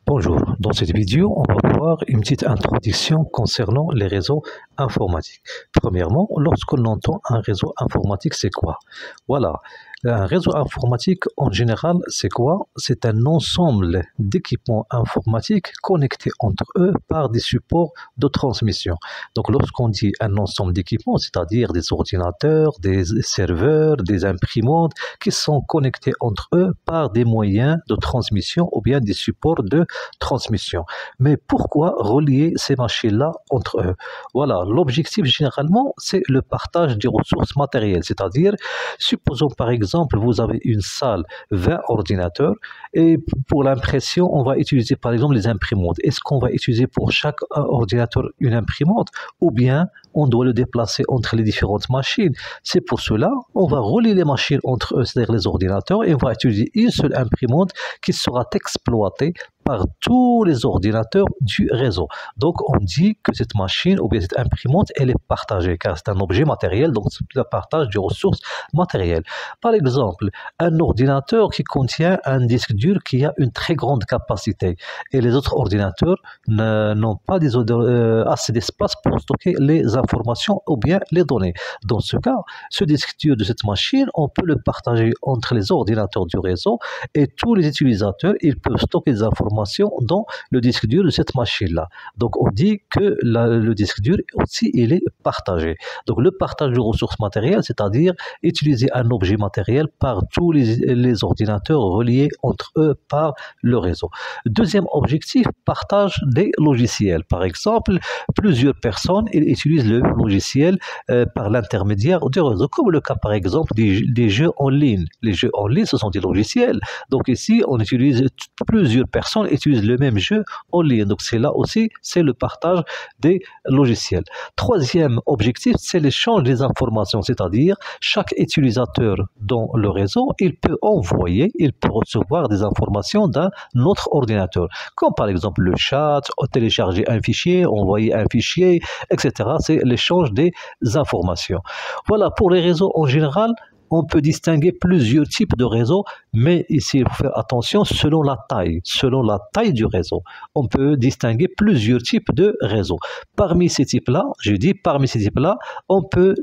Bonjour, dans cette vidéo, on va voir une petite introduction concernant les réseaux informatiques. Premièrement, lorsqu'on entend un réseau informatique, c'est quoi? Voilà, un réseau informatique en général, c'est quoi? C'est un ensemble d'équipements informatiques connectés entre eux par des supports de transmission. Donc lorsqu'on dit un ensemble d'équipements, c'est-à-dire des ordinateurs, des serveurs, des imprimantes qui sont connectés entre eux par des moyens de transmission ou bien des supports de transmission. Mais pourquoi relier ces machines-là entre eux? Voilà, l'objectif généralement, c'est le partage des ressources matérielles, c'est-à-dire, supposons par exemple, vous avez une salle, 20 ordinateurs, et pour l'impression, on va utiliser par exemple les imprimantes. Est-ce qu'on va utiliser pour chaque ordinateur une imprimante ou bien on doit le déplacer entre les différentes machines? C'est pour cela, on va relier les machines entre eux, c'est-à-dire les ordinateurs, et on va utiliser une seule imprimante qui sera exploitée par tous les ordinateurs du réseau. Donc, on dit que cette machine ou bien cette imprimante, elle est partagée car c'est un objet matériel, donc c'est le partage de ressources matérielles. Par exemple, un ordinateur qui contient un disque dur qui a une très grande capacité et les autres ordinateurs n'ont pas assez d'espace pour stocker les informations ou bien les données. Dans ce cas, ce disque dur de cette machine, on peut le partager entre les ordinateurs du réseau et tous les utilisateurs, ils peuvent stocker les informations dans le disque dur de cette machine-là. Donc on dit que le disque dur aussi, il est partagé. Donc le partage de ressources matérielles, c'est-à-dire utiliser un objet matériel par tous les ordinateurs reliés entre eux par le réseau. Deuxième objectif, partage des logiciels. Par exemple, plusieurs personnes utilisent le logiciel par l'intermédiaire du réseau, comme le cas par exemple des jeux en ligne. Les jeux en ligne, ce sont des logiciels. Donc ici, on utilise plusieurs personnes utilisent le même jeu en ligne. Donc c'est là aussi, c'est le partage des logiciels. Troisième objectif, c'est l'échange des informations, c'est-à-dire chaque utilisateur dans le réseau, il peut envoyer, il peut recevoir des informations d'un autre ordinateur, comme par exemple le chat, télécharger un fichier, envoyer un fichier, etc. C'est l'échange des informations. Voilà, pour les réseaux en général, on peut distinguer plusieurs types de réseaux, mais ici, il faut faire attention selon la taille du réseau. On peut distinguer plusieurs types de réseaux. Parmi ces types-là, on peut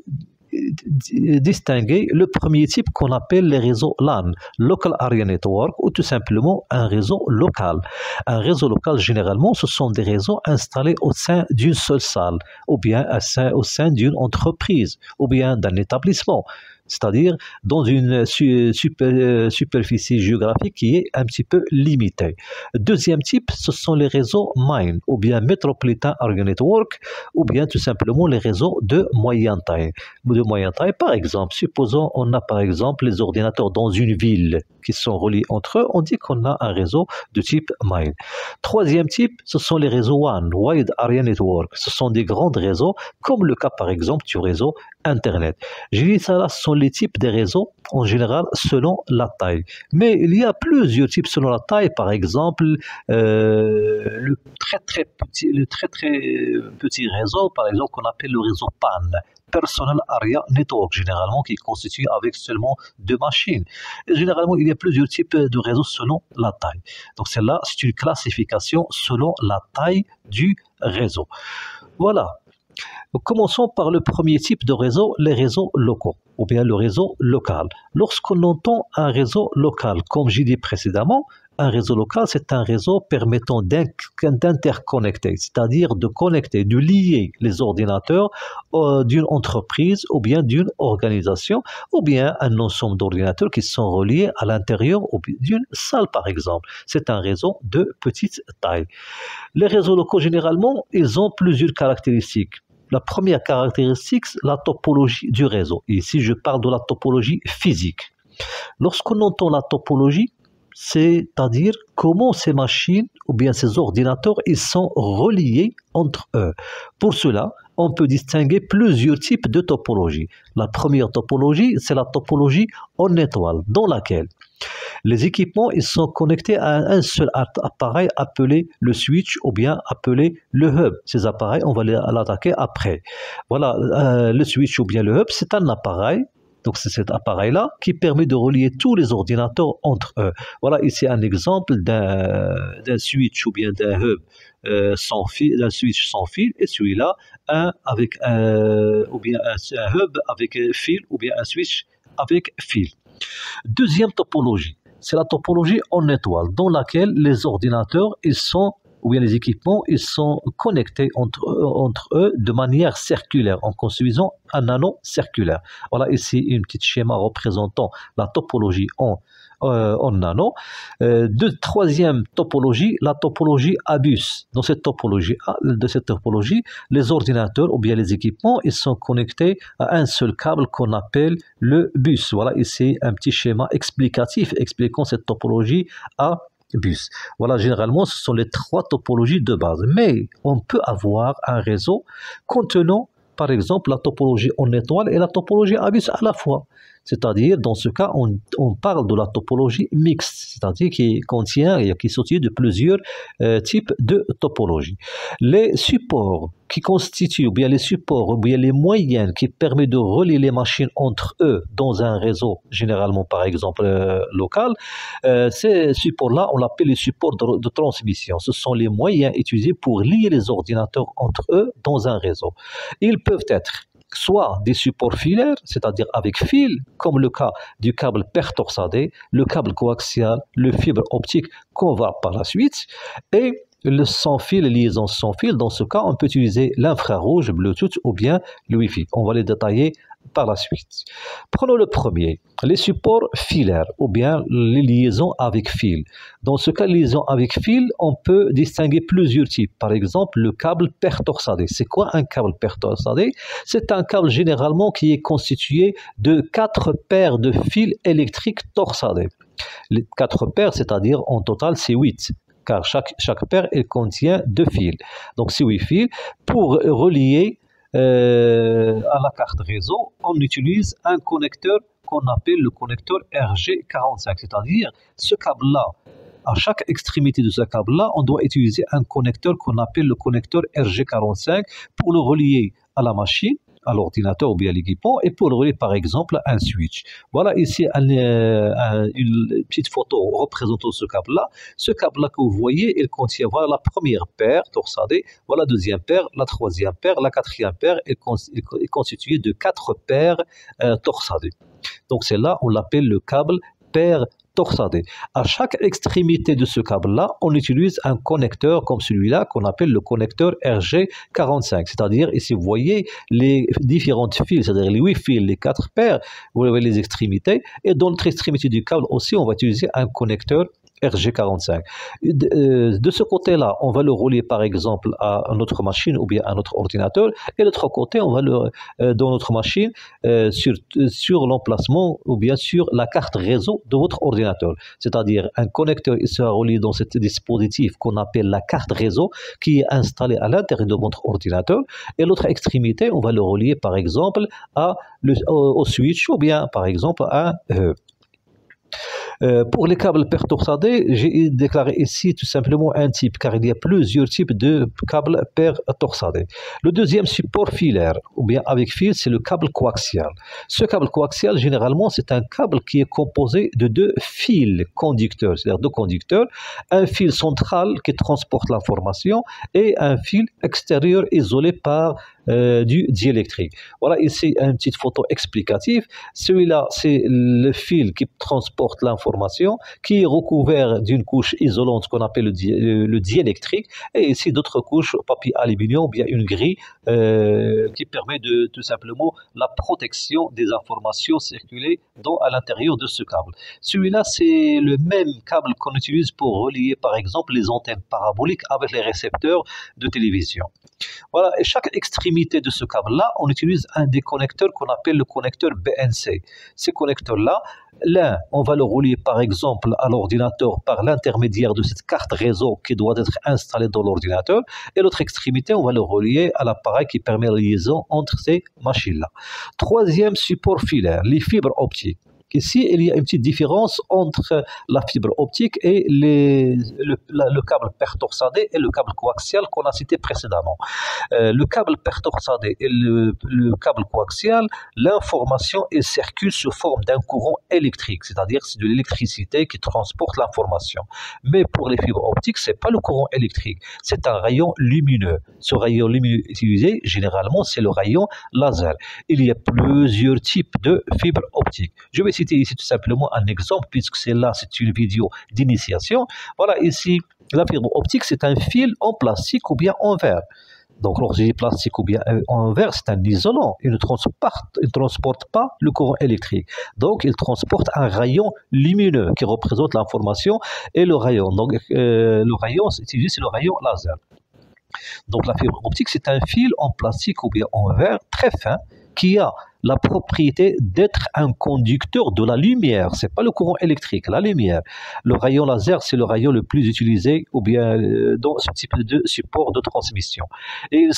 distinguer le premier type qu'on appelle les réseaux LAN, Local Area Network, ou tout simplement un réseau local. Un réseau local, généralement, ce sont des réseaux installés au sein d'une seule salle, ou bien au sein d'une entreprise, ou bien d'un établissement, c'est-à-dire dans une superficie géographique qui est un petit peu limitée. Deuxième type, ce sont les réseaux MINE, ou bien Metropolitan Area Network, ou bien tout simplement les réseaux de moyenne taille. Par exemple, supposons on a par exemple les ordinateurs dans une ville qui sont reliés entre eux, on dit qu'on a un réseau de type MINE. Troisième type, ce sont les réseaux WAN, Wide Area Network. Ce sont des grands réseaux, comme le cas par exemple du réseau Internet. J'ai dit ça là, ce sont les types des réseaux en général selon la taille. Mais il y a plusieurs types selon la taille. Par exemple, le très petit réseau, par exemple, qu'on appelle le réseau PAN. Personal Area Network, généralement qui est constitué avec seulement 2 machines. Et généralement, il y a plusieurs types de réseaux selon la taille. Donc celle-là, c'est une classification selon la taille du réseau. Voilà. Donc, commençons par le premier type de réseau, les réseaux locaux, ou bien le réseau local. Lorsqu'on entend un réseau local, comme j'ai dit précédemment, un réseau local, c'est un réseau permettant d'interconnecter, c'est-à-dire de connecter, de lier les ordinateurs d'une entreprise ou bien d'une organisation, ou bien un ensemble d'ordinateurs qui sont reliés à l'intérieur d'une salle, par exemple. C'est un réseau de petite taille. Les réseaux locaux, généralement, ils ont plusieurs caractéristiques. La première caractéristique, la topologie du réseau. Et ici, je parle de la topologie physique. Lorsqu'on entend la topologie, c'est-à-dire comment ces machines ou bien ces ordinateurs ils sont reliés entre eux. Pour cela, on peut distinguer plusieurs types de topologie. La première topologie, c'est la topologie en étoile, dans laquelle les équipements ils sont connectés à un seul appareil appelé le switch ou bien appelé le hub. Ces appareils, on va l'attaquer après. Voilà, le switch ou bien le hub, c'est un appareil Donc c'est cet appareil-là qui permet de relier tous les ordinateurs entre eux. Voilà ici un exemple d'un switch ou bien d'un hub sans fil, d'un switch sans fil, et celui-là avec ou bien un hub avec un fil ou bien un switch avec fil. Deuxième topologie, c'est la topologie en étoile, dans laquelle les ordinateurs ou bien les équipements, ils sont connectés entre eux de manière circulaire, en construisant un anneau circulaire. Voilà ici une petite schéma représentant la topologie en anneau. Troisième topologie, la topologie à bus. Dans cette topologie, les ordinateurs ou bien les équipements, ils sont connectés à un seul câble qu'on appelle le bus. Voilà ici un petit schéma explicatif expliquant cette topologie à bus. Voilà, généralement, ce sont les trois topologies de base. Mais on peut avoir un réseau contenant, par exemple, la topologie en étoile et la topologie à bus à la fois. C'est-à-dire, dans ce cas, on parle de la topologie mixte, c'est-à-dire qui contient et qui s'organise de plusieurs types de topologies. Les supports qui constituent, ou bien les supports, ou bien les moyens qui permettent de relier les machines entre eux dans un réseau, généralement par exemple local, ces supports-là, on l'appelle les supports de transmission. Ce sont les moyens utilisés pour lier les ordinateurs entre eux dans un réseau. Ils peuvent être soit des supports filaires, c'est-à-dire avec fil, comme le cas du câble paire torsadé, le câble coaxial, le fibre optique qu'on va par la suite, et le sans fil, les liaisons sans fil. Dans ce cas, on peut utiliser l'infrarouge, Bluetooth ou bien le Wi-Fi. On va les détailler par la suite. Prenons le premier, les supports filaires ou bien les liaisons avec fil. Dans ce cas, liaison avec fil, on peut distinguer plusieurs types. Par exemple, le câble paire torsadé. C'est quoi un câble paire torsadé? C'est un câble généralement qui est constitué de 4 paires de fils électriques torsadés. Les 4 paires, c'est-à-dire en total, c'est 8. Car chaque paire, elle contient 2 fils. Donc, c'est 8 fils. Pour relier à la carte réseau, on utilise un connecteur qu'on appelle le connecteur RG45, c'est-à-dire ce câble-là, à chaque extrémité de ce câble-là, on doit utiliser un connecteur qu'on appelle le connecteur RG45 pour le relier à la machine, à l'ordinateur ou bien à l'équipement, et pour le relier par exemple à un switch. Voilà ici une petite photo représentant ce câble-là. Ce câble-là que vous voyez, il contient voilà la première paire torsadée, voilà la deuxième paire, la troisième paire, la quatrième paire est constituée de 4 paires torsadées. Donc c'est là on l'appelle le câble paire torsadé. À chaque extrémité de ce câble-là, on utilise un connecteur comme celui-là qu'on appelle le connecteur RG45. C'est-à-dire, ici, vous voyez les différentes fils, c'est-à-dire les 8 fils, les 4 paires, vous voyez les extrémités. Et dans l'autre extrémité du câble aussi, on va utiliser un connecteur RG45. De ce côté-là, on va le relier par exemple à notre machine ou bien à notre ordinateur, et de l'autre côté, on va dans notre machine sur l'emplacement ou bien sur la carte réseau de votre ordinateur. C'est-à-dire un connecteur il sera relié dans ce dispositif qu'on appelle la carte réseau qui est installée à l'intérieur de votre ordinateur, et l'autre extrémité, on va le relier par exemple au switch ou bien par exemple à pour les câbles paire torsadés, j'ai déclaré ici tout simplement un type, car il y a plusieurs types de câbles paire torsadés. Le deuxième support filaire, ou bien avec fil, c'est le câble coaxial. Ce câble coaxial, généralement, c'est un câble qui est composé de 2 fils conducteurs, c'est-à-dire 2 conducteurs, un fil central qui transporte l'information et un fil extérieur isolé par du diélectrique. Voilà ici une petite photo explicative. Celui-là, c'est le fil qui transporte l'information, qui est recouvert d'une couche isolante qu'on appelle le diélectrique, et ici d'autres couches, papier aluminium, bien une grille qui permet de tout simplement la protection des informations circulées à l'intérieur de ce câble. Celui-là, c'est le même câble qu'on utilise pour relier par exemple les antennes paraboliques avec les récepteurs de télévision. Voilà, et chaque extrémité de ce câble-là, on utilise un des connecteurs qu'on appelle le connecteur BNC. Ces connecteurs-là, l'un, on va le relier par exemple à l'ordinateur par l'intermédiaire de cette carte réseau qui doit être installée dans l'ordinateur, et l'autre extrémité, on va le relier à l'appareil qui permet la liaison entre ces machines-là. Troisième support filaire, les fibres optiques. Ici, il y a une petite différence entre la fibre optique et le câble pertorsadé et le câble coaxial qu'on a cité précédemment. Le câble pertorsadé et le câble coaxial, l'information circule sous forme d'un courant électrique, c'est-à-dire c'est de l'électricité qui transporte l'information. Mais pour les fibres optiques, c'est pas le courant électrique, c'est un rayon lumineux. Ce rayon lumineux utilisé, généralement, c'est le rayon laser. Il y a plusieurs types de fibres optiques. Je vais citer ici tout simplement un exemple, puisque c'est une vidéo d'initiation. Voilà, ici, la fibre optique, c'est un fil en plastique ou bien en verre. Donc, lorsque je dis plastique ou bien en verre, c'est un isolant. Il ne transporte pas le courant électrique. Donc, il transporte un rayon lumineux qui représente l'information et le rayon. Donc, le rayon utilisé, c'est le rayon laser. Donc, la fibre optique, c'est un fil en plastique ou bien en verre très fin qui a la propriété d'être un conducteur de la lumière. C'est pas le courant électrique, la lumière. Le rayon laser, c'est le rayon le plus utilisé ou bien dans ce type de support de transmission. Et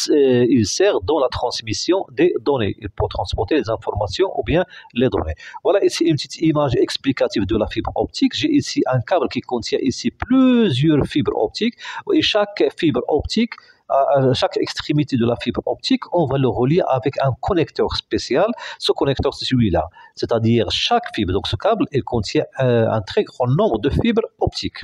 il sert dans la transmission des données pour transporter les informations ou bien les données. Voilà ici une petite image explicative de la fibre optique. J'ai ici un câble qui contient ici plusieurs fibres optiques et chaque fibre optique, à chaque extrémité de la fibre optique, on va le relier avec un connecteur spécial. Ce connecteur, c'est celui-là. C'est-à-dire chaque fibre, donc ce câble, il contient un très grand nombre de fibres optiques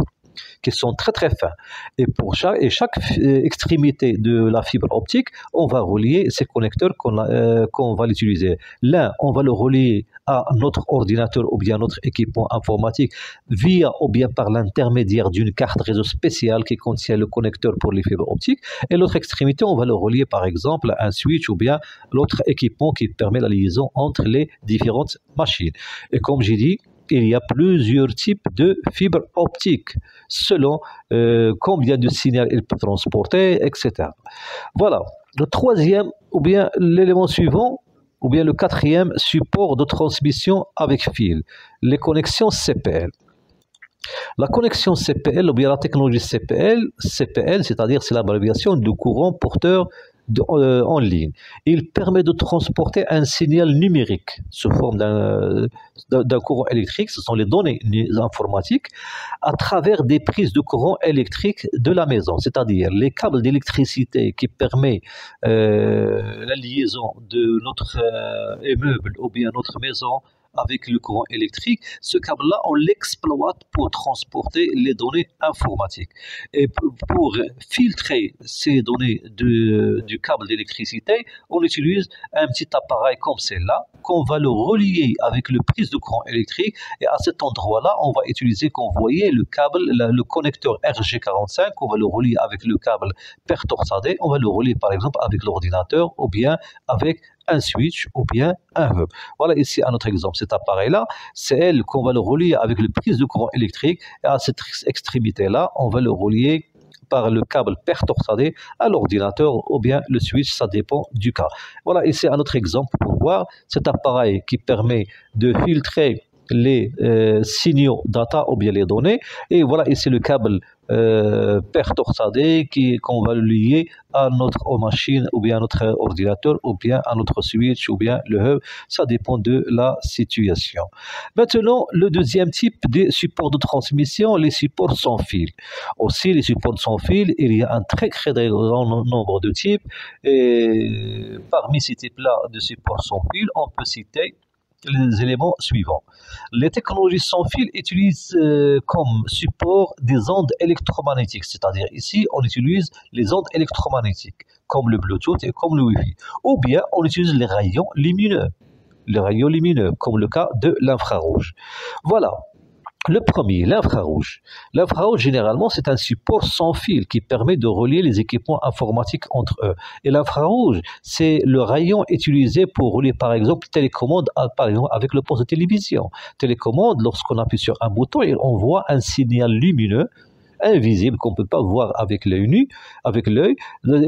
qui sont très très fins. Et pour chaque extrémité de la fibre optique, on va relier ces connecteurs qu'on va l'utiliser. L'un, on va le relier à notre ordinateur ou bien notre équipement informatique via ou bien par l'intermédiaire d'une carte réseau spéciale qui contient le connecteur pour les fibres optiques. Et l'autre extrémité, on va le relier par exemple à un switch ou bien l'autre équipement qui permet la liaison entre les différentes machines. Et comme j'ai dit, il y a plusieurs types de fibres optiques selon combien de signal il peut transporter, etc. Voilà. Le troisième, ou bien l'élément suivant, ou bien le quatrième support de transmission avec fil, les connexions CPL. La connexion CPL, ou bien la technologie CPL, c'est-à-dire c'est l'abréviation du courant porteur en ligne. Il permet de transporter un signal numérique sous forme d'un courant électrique, ce sont les données informatiques, à travers des prises de courant électrique de la maison, c'est-à-dire les câbles d'électricité qui permettent la liaison de notre immeuble ou bien notre maison avec le courant électrique. Ce câble-là, on l'exploite pour transporter les données informatiques. Et pour filtrer ces données du câble d'électricité, on utilise un petit appareil comme celle-là, qu'on va le relier avec le prise de courant électrique. Et à cet endroit-là, on va utiliser, comme vous voyez, le câble, le connecteur RG45, on va le relier avec le câble pertorsadé, on va le relier par exemple avec l'ordinateur ou bien avec un switch ou bien un hub. Voilà ici un autre exemple. Cet appareil-là, c'est elle qu'on va le relier avec le prise de courant électrique. Et à cette extrémité-là, on va le relier par le câble pertorsadé à l'ordinateur ou bien le switch, ça dépend du cas. Voilà ici un autre exemple pour voir cet appareil qui permet de filtrer les signaux data ou bien les données. Et voilà ici le câble pertorsadé qu'on va lier à notre machine ou bien à notre ordinateur ou bien à notre switch ou bien le hub, ça dépend de la situation. Maintenant, le deuxième type de support de transmission, les supports sans fil. Aussi, les supports sans fil, il y a un très grand nombre de types et parmi ces types-là de supports sans fil, on peut citer les éléments suivants. Les technologies sans fil utilisent comme support des ondes électromagnétiques, c'est-à-dire ici on utilise les ondes électromagnétiques comme le Bluetooth et comme le Wi-Fi, ou bien on utilise les rayons lumineux comme le cas de l'infrarouge. Voilà. Le premier, l'infrarouge. L'infrarouge, généralement, c'est un support sans fil qui permet de relier les équipements informatiques entre eux. Et l'infrarouge, c'est le rayon utilisé pour relier, par exemple, télécommande par exemple, avec le poste de télévision. Télécommande, lorsqu'on appuie sur un bouton, il envoie un signal lumineux invisible qu'on ne peut pas voir avec l'œil nu, avec l'œil.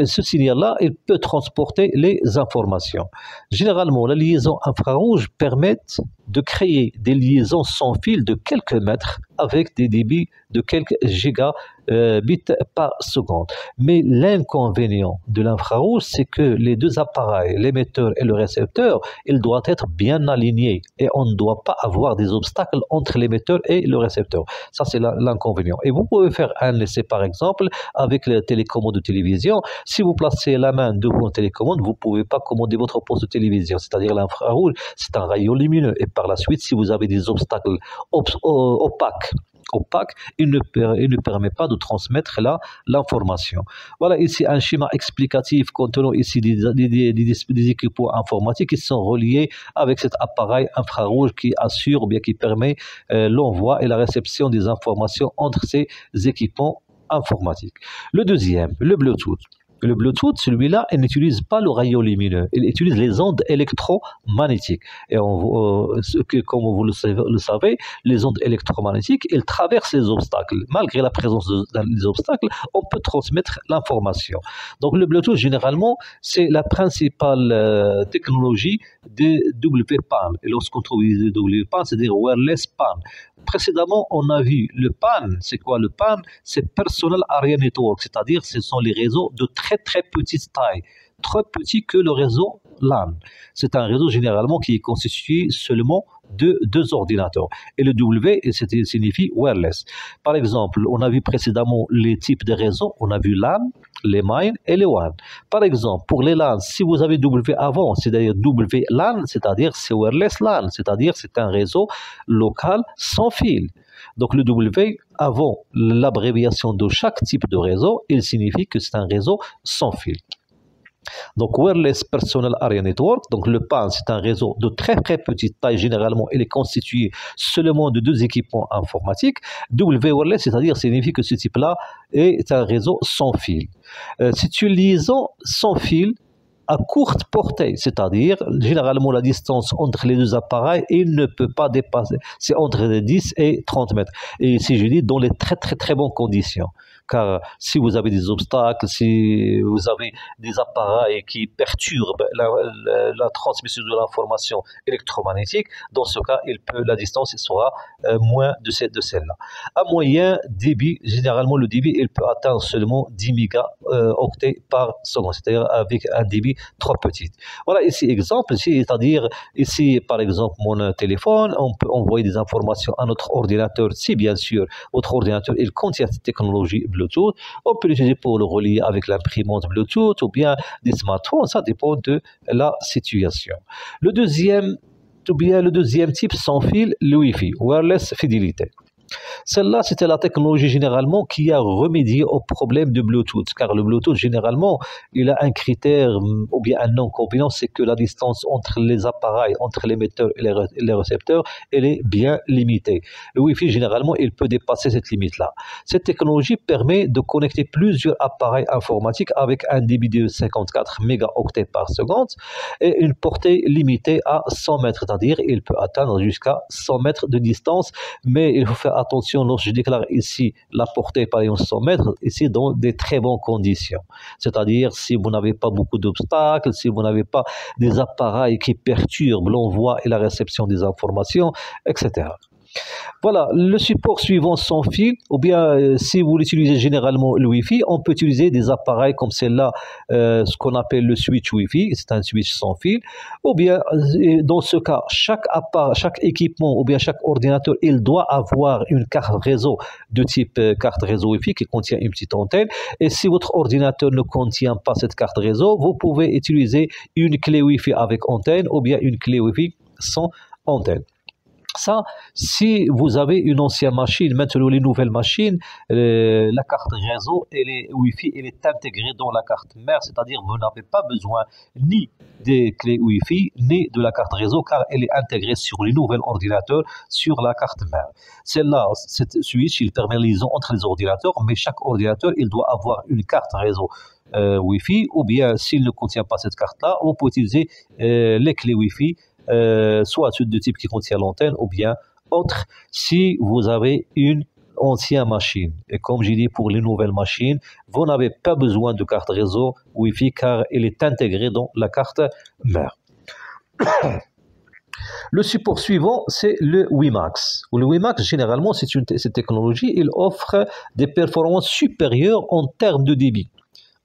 Ce signal-là, il peut transporter les informations. Généralement, la liaison infrarouge permet de créer des liaisons sans fil de quelques mètres avec des débits de quelques gigabits par seconde. Mais l'inconvénient de l'infrarouge, c'est que les deux appareils, l'émetteur et le récepteur, ils doivent être bien alignés et on ne doit pas avoir des obstacles entre l'émetteur et le récepteur. Ça, c'est l'inconvénient. Et vous pouvez faire un essai, par exemple, avec la télécommande de télévision. Si vous placez la main devant la télécommande, vous ne pouvez pas commander votre poste de télévision, c'est-à-dire l'infrarouge, c'est un rayon lumineux. Et par la suite, si vous avez des obstacles opaques, il ne permet pas de transmettre l'information. Voilà ici un schéma explicatif contenant ici des équipements informatiques qui sont reliés avec cet appareil infrarouge qui assure ou bien qui permet l'envoi et la réception des informations entre ces équipements informatiques. Le deuxième, le Bluetooth. Le Bluetooth, celui-là, il n'utilise pas le rayon lumineux, il utilise les ondes électromagnétiques. Et comme vous le savez, les ondes électromagnétiques, elles traversent les obstacles. Malgré la présence des obstacles, on peut transmettre l'information. Donc le Bluetooth, généralement, c'est la principale technologie des WPAN. Et lorsqu'on trouve les WPAN, c'est-à-dire Wireless PAN. Précédemment, on a vu le PAN. C'est quoi le PAN? C'est Personal Area Network, c'est-à-dire ce sont les réseaux de très petite taille, très petit que le réseau LAN. C'est un réseau généralement qui est constitué seulement de deux ordinateurs. Et le W signifie wireless. Par exemple, on a vu précédemment les types de réseaux. On a vu LAN, les MAN et les WAN. Par exemple, pour les LAN, si vous avez W avant, c'est-à-dire WLAN, c'est-à-dire c'est wireless LAN, c'est-à-dire c'est un réseau local sans fil. Donc le W, avant l'abréviation de chaque type de réseau, il signifie que c'est un réseau sans fil. Donc Wireless Personal Area Network, donc le PAN, c'est un réseau de très petite taille, généralement il est constitué seulement de deux équipements informatiques. W-Wireless, c'est-à-dire signifie que ce type-là est un réseau sans fil. C'est une liaison sans fil à courte portée, c'est-à-dire généralement la distance entre les deux appareils, il ne peut pas dépasser, c'est entre 10 et 30 mètres. Et si je dis dans les très bonnes conditions. Car si vous avez des obstacles, si vous avez des appareils qui perturbent la transmission de l'information électromagnétique, dans ce cas, la distance sera moins de celle-là. À moyen débit, généralement le débit, il peut atteindre seulement 10 mégaoctets par seconde, c'est-à-dire avec un débit trop petit. Voilà ici exemple, c'est-à-dire ici par exemple mon téléphone, on peut envoyer des informations à notre ordinateur si bien sûr votre ordinateur il contient cette technologie Bluetooth. On peut l'utiliser pour le relier avec l'imprimante Bluetooth ou bien des smartphones, ça dépend de la situation. Le deuxième type sans fil, le Wi-Fi, Wireless Fidelity. Celle-là, c'était la technologie généralement qui a remédié au problème de Bluetooth, car le Bluetooth, généralement, il a un critère ou bien un inconvénient, c'est que la distance entre les appareils, entre l'émetteur et les récepteurs, elle est bien limitée. Le Wi-Fi, généralement, il peut dépasser cette limite-là. Cette technologie permet de connecter plusieurs appareils informatiques avec un débit de 54 mégaoctets par seconde et une portée limitée à 100 mètres, c'est-à-dire il peut atteindre jusqu'à 100 mètres de distance, mais il faut faire attention lorsque je déclare ici la portée par exemple 100 mètres, ici dans des très bonnes conditions. C'est-à-dire si vous n'avez pas beaucoup d'obstacles, si vous n'avez pas des appareils qui perturbent l'envoi et la réception des informations, etc. Voilà, le support suivant sans fil, ou bien si vous l'utilisez généralement le Wi-Fi, on peut utiliser des appareils comme celle-là, ce qu'on appelle le switch Wi-Fi, c'est un switch sans fil, ou bien dans ce cas, chaque équipement ou bien chaque ordinateur, il doit avoir une carte réseau de type carte réseau Wi-Fi qui contient une petite antenne, et si votre ordinateur ne contient pas cette carte réseau, vous pouvez utiliser une clé Wi-Fi avec antenne ou bien une clé Wi-Fi sans antenne. Ça, si vous avez une ancienne machine, maintenant les nouvelles machines, la carte réseau et les Wi-Fi, elle est intégrée dans la carte mère, c'est-à-dire vous n'avez pas besoin ni des clés Wi-Fi, ni de la carte réseau, car elle est intégrée sur les nouveaux ordinateurs, sur la carte mère. Celle-là, cette switch, il permet la liaison entre les ordinateurs, mais chaque ordinateur, il doit avoir une carte réseau Wi-Fi, ou bien s'il ne contient pas cette carte-là, on peut utiliser les clés Wi-Fi, soit de type qui contient l'antenne ou bien autre si vous avez une ancienne machine. Et comme j'ai dit pour les nouvelles machines, vous n'avez pas besoin de carte réseau Wi-Fi car elle est intégrée dans la carte mère. Le support suivant, c'est le WiMAX. Le WiMAX, généralement, cette technologie, il offre des performances supérieures en termes de débit,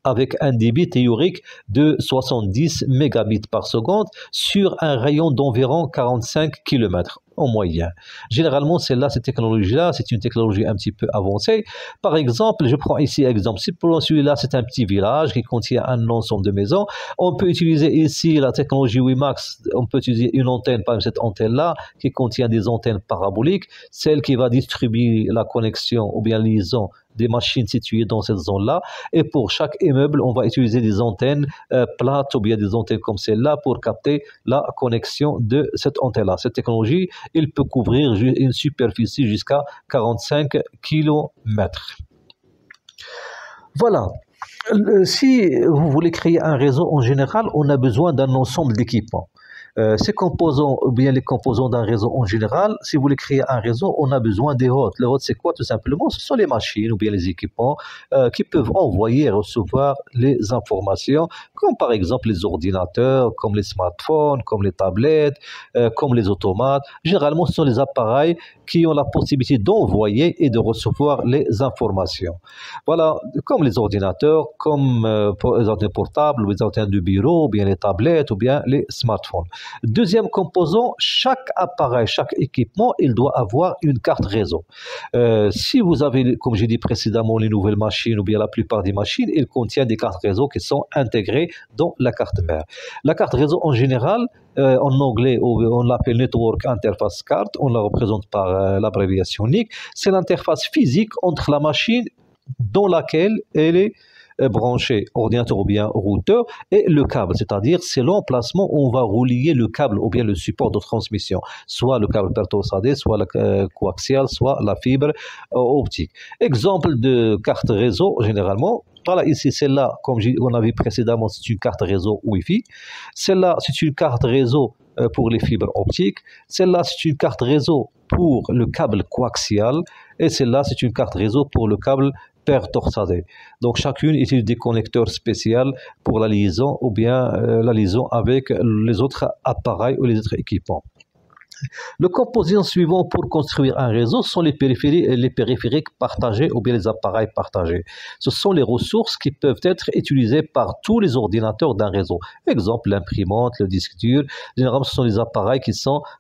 avec un débit théorique de 70 mégabits par seconde sur un rayon d'environ 45 km en moyenne. Généralement, cette technologie-là, c'est une technologie un petit peu avancée. Par exemple, je prends ici exemple. Si pour celui-là, c'est un petit village qui contient un ensemble de maisons, on peut utiliser ici la technologie WiMAX. On peut utiliser une antenne, par exemple cette antenne-là, qui contient des antennes paraboliques, celle qui va distribuer la connexion ou bien liaison des machines situées dans cette zone-là. Et pour chaque immeuble, on va utiliser des antennes plates ou bien des antennes comme celle-là pour capter la connexion de cette antenne-là. Cette technologie, il peut couvrir une superficie jusqu'à 45 km. Voilà. Si vous voulez créer un réseau en général, on a besoin d'un ensemble d'équipements. Ces composants, ou bien les composants d'un réseau en général, si vous voulez créer un réseau, on a besoin des hôtes. Les hôtes, c'est quoi tout simplement? Ce sont les machines ou bien les équipements qui peuvent envoyer et recevoir les informations, comme par exemple les ordinateurs, comme les smartphones, comme les tablettes, comme les automates. Généralement, ce sont les appareils qui ont la possibilité d'envoyer et de recevoir les informations. Voilà, comme les ordinateurs, comme les ordinateurs portables, les ordinateurs de bureau, ou bien les tablettes, ou bien les smartphones. Deuxième composant, chaque appareil, chaque équipement, il doit avoir une carte réseau. Si vous avez, comme j'ai dit précédemment, les nouvelles machines ou bien la plupart des machines, ils contiennent des cartes réseau qui sont intégrées dans la carte mère. La carte réseau en général, en anglais, on l'appelle Network Interface Card, on la représente par l'abréviation NIC, c'est l'interface physique entre la machine dans laquelle elle est branché ordinateur ou bien routeur et le câble, c'est-à-dire c'est l'emplacement où on va relier le câble ou bien le support de transmission, soit le câble per-torsadé, soit le coaxial, soit la fibre optique. Exemple de carte réseau, généralement, voilà, ici, celle-là, comme on a vu précédemment, c'est une carte réseau Wi-Fi. Celle-là, c'est une carte réseau pour les fibres optiques. Celle-là, c'est une carte réseau pour le câble coaxial. Et celle-là, c'est une carte réseau pour le câble per-torsadé. Donc chacune utilise des connecteurs spéciaux pour la liaison ou bien la liaison avec les autres appareils ou les autres équipements. Le composant suivant pour construire un réseau sont les périphériques partagés ou bien les appareils partagés. Ce sont les ressources qui peuvent être utilisées par tous les ordinateurs d'un réseau. Exemple, l'imprimante, le disque dur. Généralement, ce sont les appareils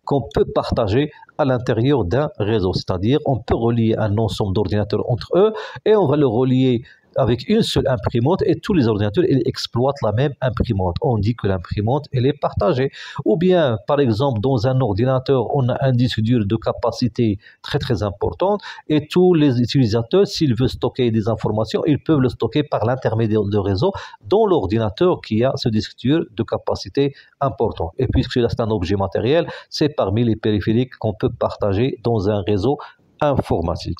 qu'on peut partager à l'intérieur d'un réseau. C'est-à-dire, on peut relier un ensemble d'ordinateurs entre eux et on va le relier avec une seule imprimante et tous les ordinateurs ils exploitent la même imprimante. On dit que l'imprimante elle est partagée. Ou bien, par exemple, dans un ordinateur, on a un disque dur de capacité très importante et tous les utilisateurs, s'ils veulent stocker des informations, ils peuvent le stocker par l'intermédiaire de réseau dans l'ordinateur qui a ce disque dur de capacité importante. Et puisque c'est un objet matériel, c'est parmi les périphériques qu'on peut partager dans un réseau informatique.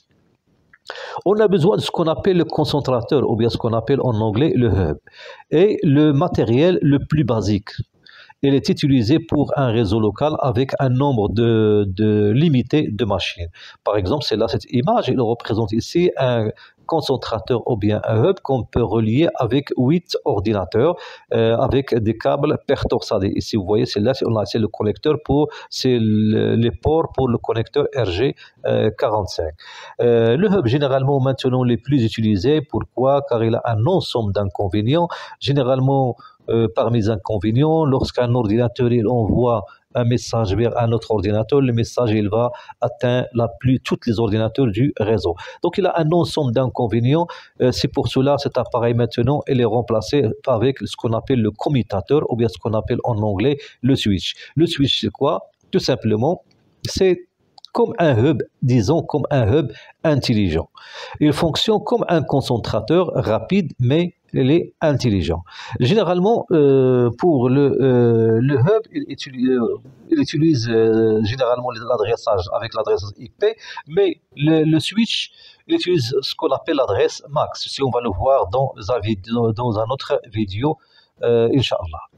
On a besoin de ce qu'on appelle le concentrateur, ou bien ce qu'on appelle en anglais le hub. Et le matériel le plus basique, il est utilisé pour un réseau local avec un nombre limité de machines. Par exemple, c'est là cette image, il représente ici un concentrateur ou bien un hub qu'on peut relier avec 8 ordinateurs avec des câbles per-torsadés. Ici, vous voyez, c'est le connecteur c'est les ports pour le connecteur RG45. Le hub, généralement, maintenant, les plus utilisés. Pourquoi? Car il a un ensemble d'inconvénients. Généralement, parmi les inconvénients, lorsqu'un ordinateur il envoie un message vers un autre ordinateur, le message il va atteindre tous les ordinateurs du réseau. Donc il a un ensemble d'inconvénients. C'est pour cela cet appareil maintenant il est remplacé avec ce qu'on appelle le commutateur ou bien ce qu'on appelle en anglais le switch. Le switch c'est quoi? Tout simplement c'est comme un hub, disons comme un hub intelligent. Il fonctionne comme un concentrateur rapide, mais il est intelligent. Généralement, pour le hub, il utilise généralement l'adressage avec l'adresse IP, mais le switch, il utilise ce qu'on appelle l'adresse MAC. Si on va le voir dans un autre vidéo, Inch'Allah.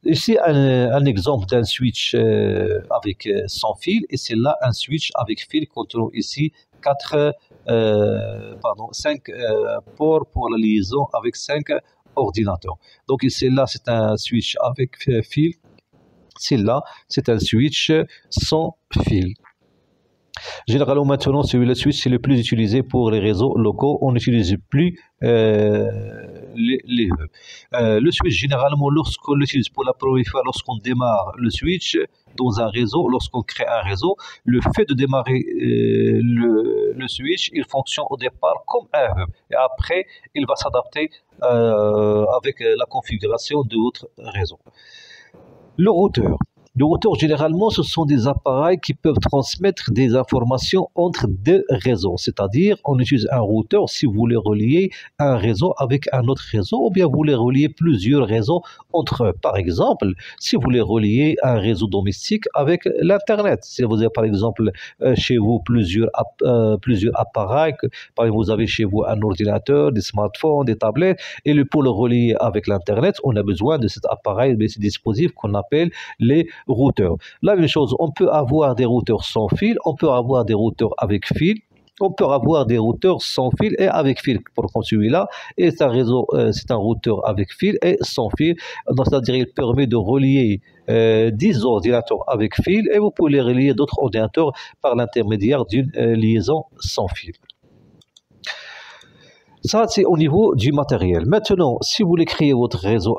Ici, un exemple d'un switch avec sans fil, et c'est là un switch avec fil qu'on trouve ici 5 ports pour la liaison avec 5 ordinateurs. Donc ici, là, c'est un switch avec fil. Celle-là, c'est un switch sans fil. Généralement, maintenant, celui-là, switch, c'est le plus utilisé pour les réseaux locaux. On n'utilise plus le switch, généralement, lorsqu'on l'utilise pour la première fois, lorsqu'on démarre le switch dans un réseau, lorsqu'on crée un réseau, le fait de démarrer le switch, il fonctionne au départ comme un hub. Et après, il va s'adapter avec la configuration de votre réseau. Le routeur. Le routeur, généralement, ce sont des appareils qui peuvent transmettre des informations entre deux réseaux. C'est-à-dire, on utilise un routeur si vous voulez relier un réseau avec un autre réseau, ou bien vous voulez relier plusieurs réseaux entre eux. Par exemple, si vous voulez relier un réseau domestique avec l'Internet. Si vous avez, par exemple, chez vous plusieurs appareils, par exemple, vous avez chez vous un ordinateur, des smartphones, des tablettes, et pour le relier avec l'Internet, on a besoin de cet appareil, de ces dispositifs qu'on appelle les routeurs. La même chose, on peut avoir des routeurs sans fil, on peut avoir des routeurs avec fil, on peut avoir des routeurs sans fil et avec fil, comme celui-là, et c'est un réseau, c'est un routeur avec fil et sans fil, c'est-à-dire il permet de relier 10 ordinateurs avec fil et vous pouvez relier d'autres ordinateurs par l'intermédiaire d'une liaison sans fil. Ça, c'est au niveau du matériel. Maintenant, si vous voulez créer votre réseau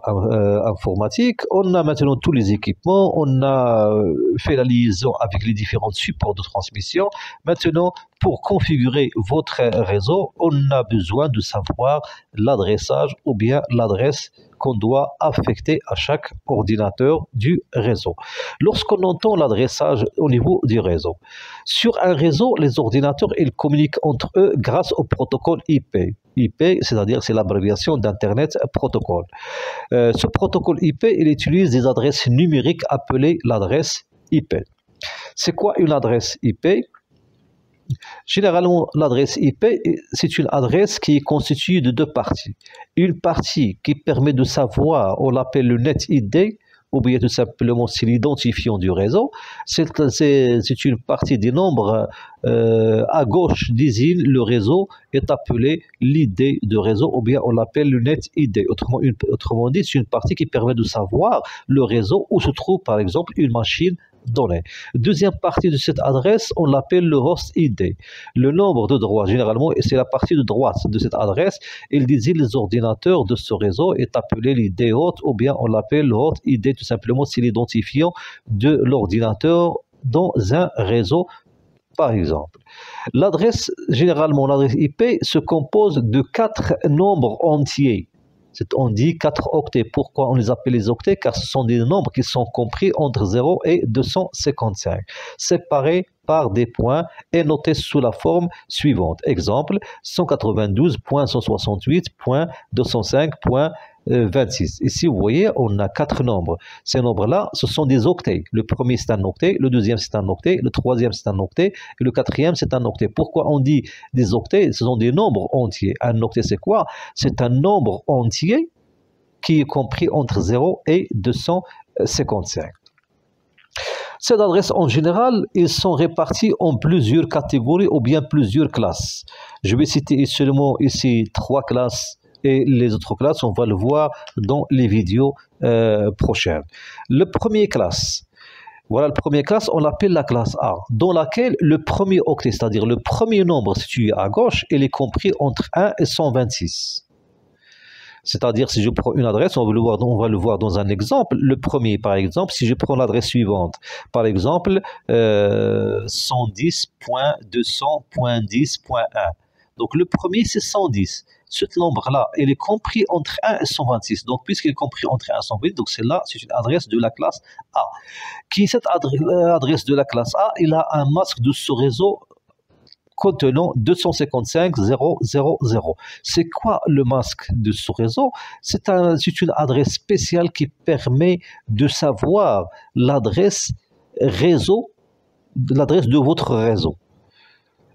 informatique, on a maintenant tous les équipements, on a fait la liaison avec les différents supports de transmission. Maintenant, pour configurer votre réseau, on a besoin de savoir l'adressage ou bien l'adresse qu'on doit affecter à chaque ordinateur du réseau. Lorsqu'on entend l'adressage au niveau du réseau, sur un réseau, les ordinateurs, ils communiquent entre eux grâce au protocole IP. IP, c'est-à-dire c'est l'abréviation d'Internet Protocol. Ce protocole IP, il utilise des adresses numériques appelées l'adresse IP. C'est quoi une adresse IP? Généralement, l'adresse IP, c'est une adresse qui est constituée de deux parties. Une partie qui permet de savoir, on l'appelle le NetID, ou bien tout simplement c'est l'identifiant du réseau. C'est une partie des nombres à gauche désigne le réseau est appelé l'ID de réseau, ou bien on l'appelle le NetID. Autrement dit, c'est une partie qui permet de savoir le réseau où se trouve par exemple une machine donnée. Deuxième partie de cette adresse, on l'appelle le host ID. Le nombre de droits, généralement, c'est la partie de droite de cette adresse. Il désigne les ordinateurs de ce réseau, est appelé l'ID hot, ou bien on l'appelle le hot ID, tout simplement, c'est l'identifiant de l'ordinateur dans un réseau, par exemple. L'adresse, généralement, l'adresse IP se compose de 4 nombres entiers. On dit 4 octets. Pourquoi on les appelle les octets? Car ce sont des nombres qui sont compris entre 0 et 255, séparés par des points et notés sous la forme suivante. Exemple, 192.168.205.26. Ici, vous voyez, on a 4 nombres. Ces nombres-là, ce sont des octets. Le premier, c'est un octet. Le deuxième, c'est un octet. Le troisième, c'est un octet. Et le quatrième, c'est un octet. Pourquoi on dit des octets? Ce sont des nombres entiers. Un octet, c'est quoi? C'est un nombre entier qui est compris entre 0 et 255. Ces adresses, en général, ils sont répartis en plusieurs catégories ou bien plusieurs classes. Je vais citer seulement ici 3 classes et les autres classes, on va le voir dans les vidéos prochaines. Le premier classe, voilà le premier classe, on l'appelle la classe A, dans laquelle le premier octet, c'est-à-dire le premier nombre situé à gauche, il est compris entre 1 et 126. C'est-à-dire, si je prends une adresse, on va le voir dans un exemple. Le premier, par exemple, si je prends l'adresse suivante, par exemple, 110.200.10.1. Donc, le premier, c'est 110. Ce nombre-là, il est compris entre 1 et 126. Donc, puisqu'il est compris entre 1 et 126, donc celle-là, c'est une adresse de la classe A. Cette adresse de la classe A, il a un masque de ce réseau contenant 255.000. C'est quoi le masque de ce réseau? C'est une adresse spéciale qui permet de savoir l'adresse réseau, l'adresse de votre réseau.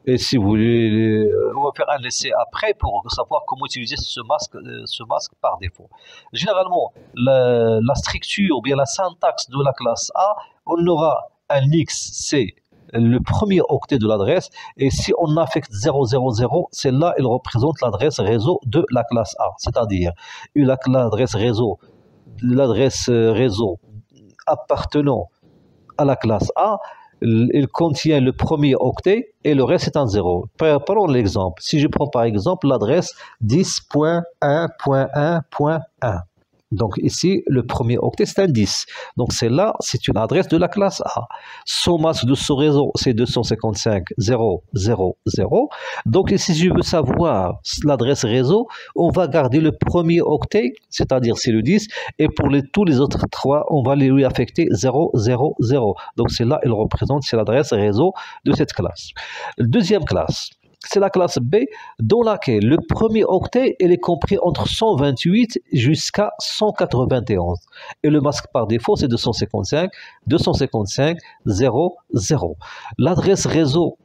Et si vous voulez, on va faire un essai après pour savoir comment utiliser ce masque par défaut. Généralement, la structure ou bien la syntaxe de la classe A, on aura un X, c'est le premier octet de l'adresse, et si on affecte 000, celle-là, elle représente l'adresse réseau de la classe A, c'est-à-dire l'adresse réseau appartenant à la classe A, il contient le premier octet et le reste est un 0. Prenons l'exemple. Si je prends par exemple l'adresse 10.1.1.1. Donc ici, le premier octet, c'est un 10. Donc celle-là, c'est une adresse de la classe A. Son masque de ce réseau, c'est 255.0.0.0. Donc ici, si je veux savoir l'adresse réseau, on va garder le premier octet, c'est-à-dire c'est le 10, et pour tous les autres 3, on va lui affecter 0.0.0. Donc celle-là, elle représente, c'est l'adresse réseau de cette classe. Deuxième classe. C'est la classe B dans laquelle le premier octet il est compris entre 128 jusqu'à 191. Et le masque par défaut, c'est 255.0.0. L'adresse réseau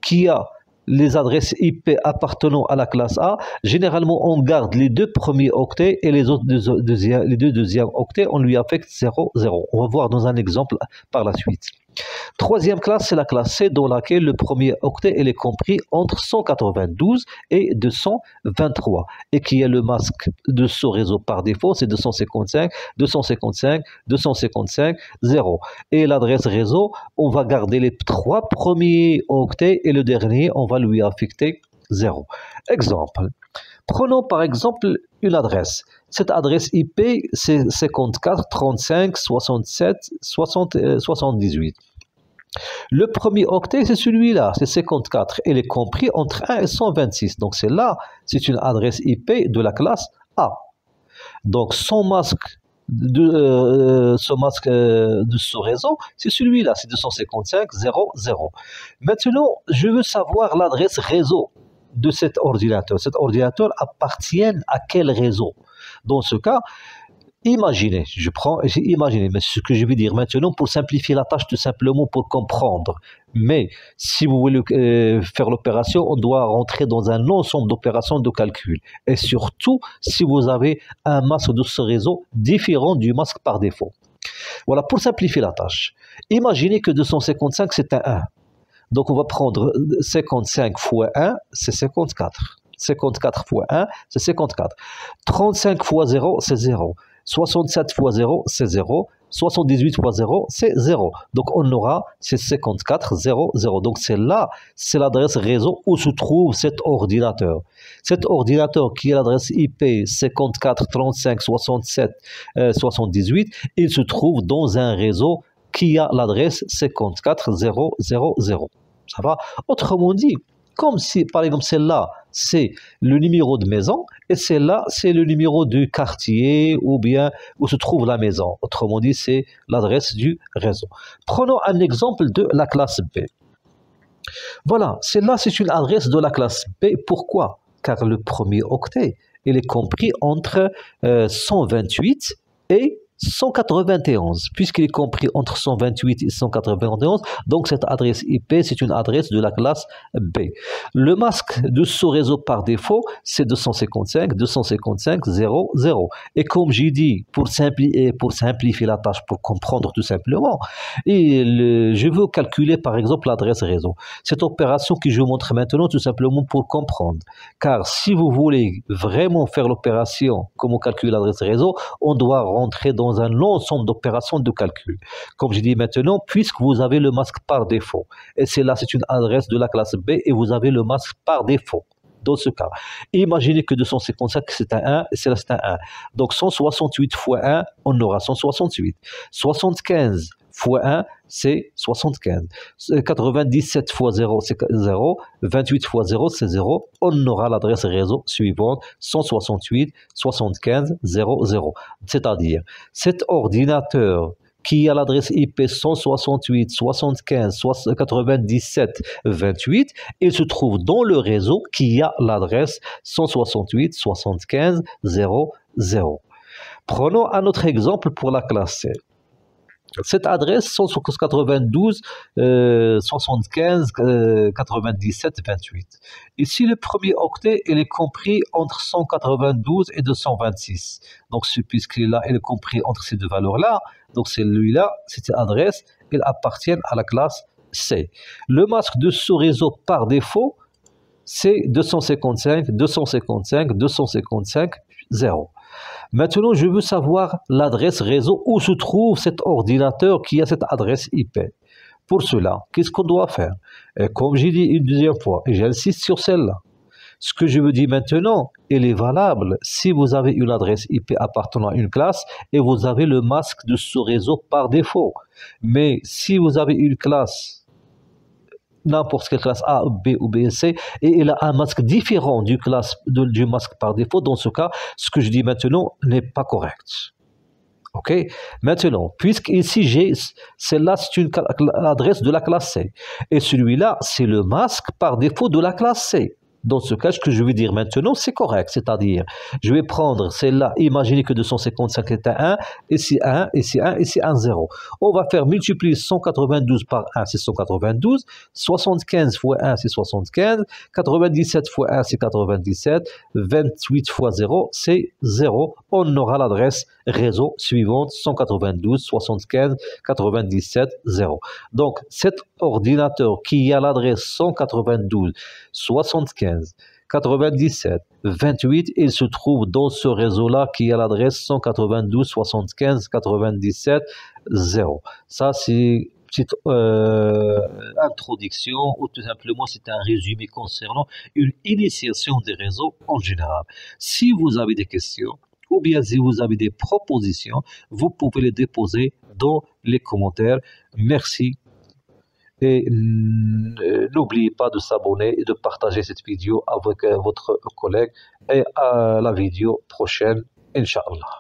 qui a les adresses IP appartenant à la classe A, généralement on garde les deux premiers octets et les deux deuxièmes octets, on lui affecte 0.0. On va voir dans un exemple par la suite. Troisième classe, c'est la classe C dans laquelle le premier octet est compris entre 192 et 223 et qui est le masque de ce réseau par défaut, c'est 255.0. Et l'adresse réseau, on va garder les 3 premiers octets et le dernier, on va lui affecter 0. Exemple. Prenons par exemple une adresse. Cette adresse IP, c'est 54 35 67 78. Le premier octet, c'est celui-là, c'est 54. Il est compris entre 1 et 126. Donc celle-là, c'est une adresse IP de la classe A. Donc son masque de ce réseau, c'est celui-là, c'est 255.0.0. Maintenant, je veux savoir l'adresse réseau de cet ordinateur. Cet ordinateur appartient à quel réseau? Dans ce cas, imaginez, mais ce que je vais dire maintenant pour simplifier la tâche tout simplement pour comprendre. Mais si vous voulez faire l'opération, on doit rentrer dans un ensemble d'opérations de calcul. Et surtout, si vous avez un masque de ce réseau différent du masque par défaut. Voilà, pour simplifier la tâche. Imaginez que 255, c'est un 1. Donc, on va prendre 55 fois 1, c'est 54. 54 fois 1, c'est 54. 35 fois 0, c'est 0. 67 fois 0, c'est 0. 78 fois 0, c'est 0. Donc, on aura, c'est 54.0.0. Donc, c'est là, c'est l'adresse réseau où se trouve cet ordinateur. Cet ordinateur qui est l'adresse IP 54 35 67 78, il se trouve dans un réseau qui a l'adresse 54.0.0.0. Ça va? Autrement dit, comme si, par exemple, celle-là, c'est le numéro de maison, et celle-là, c'est le numéro du quartier, ou bien où se trouve la maison. Autrement dit, c'est l'adresse du réseau. Prenons un exemple de la classe B. Voilà, celle-là, c'est une adresse de la classe B. Pourquoi? Car le premier octet, il est compris entre 128 et 191, puisqu'il est compris entre 128 et 191, donc cette adresse IP, c'est une adresse de la classe B. Le masque de ce réseau par défaut, c'est 255.0.0. Et comme j'ai dit, pour simplifier la tâche, pour comprendre tout simplement, je veux calculer par exemple l'adresse réseau. Cette opération que je vous montre maintenant, tout simplement pour comprendre. Car si vous voulez vraiment faire l'opération, comment calculer l'adresse réseau, on doit rentrer dans un ensemble d'opérations de calcul. Comme je dis maintenant, puisque vous avez le masque par défaut, et c'est une adresse de la classe B, et vous avez le masque par défaut. Dans ce cas, imaginez que 255 c'est un 1, et c'est là c'est un 1. Donc 168 fois 1, on aura 168. 75 fois 1, c'est 75. 97 fois 0, c'est 0. 28 fois 0, c'est 0. On aura l'adresse réseau suivante, 168.75.0.0. C'est-à-dire, cet ordinateur qui a l'adresse IP 168, 75, 97, 28, il se trouve dans le réseau qui a l'adresse 168, 75, 0. Prenons un autre exemple pour la classe C. Cette adresse 192 75 97 28. Ici, le premier octet, il est compris entre 192 et 226. Donc, puisqu'il est compris entre ces deux valeurs-là, donc celui-là, cette adresse, il appartient à la classe C. Le masque de ce réseau par défaut, c'est 255, 255, 255, 0. Maintenant, je veux savoir l'adresse réseau où se trouve cet ordinateur qui a cette adresse IP. Pour cela, qu'est-ce qu'on doit faire? Et comme j'ai dit une deuxième fois, et j'insiste sur celle-là, ce que je vous dis maintenant, il est valable si vous avez une adresse IP appartenant à une classe et vous avez le masque de ce réseau par défaut. Mais si vous avez une classe, n'importe quelle classe A, B ou B, C, et il a un masque différent du masque par défaut, dans ce cas, ce que je dis maintenant n'est pas correct. OK? Maintenant, puisque ici j'ai celle-là, c'est l'adresse de la classe C. Et celui-là, c'est le masque par défaut de la classe C. Dans ce cas, ce que je vais dire maintenant, c'est correct. C'est-à-dire, je vais prendre celle-là, imaginez que 255 est un 1, ici 1, ici 1, ici 1, 0. On va faire multiplier 192 par 1, c'est 192. 75 fois 1, c'est 75. 97 fois 1, c'est 97. 28 fois 0, c'est 0. On aura l'adresse réseau suivante 192 75 97 0. Donc cet ordinateur qui a l'adresse 192 75 97 28, il se trouve dans ce réseau-là qui a l'adresse 192 75 97 0. Ça c'est une petite introduction ou tout simplement c'est un résumé concernant une initiation des réseaux en général. Si vous avez des questions, ou bien si vous avez des propositions, vous pouvez les déposer dans les commentaires. Merci. Et n'oubliez pas de s'abonner et de partager cette vidéo avec votre collègue. Et à la vidéo prochaine, Inch'Allah.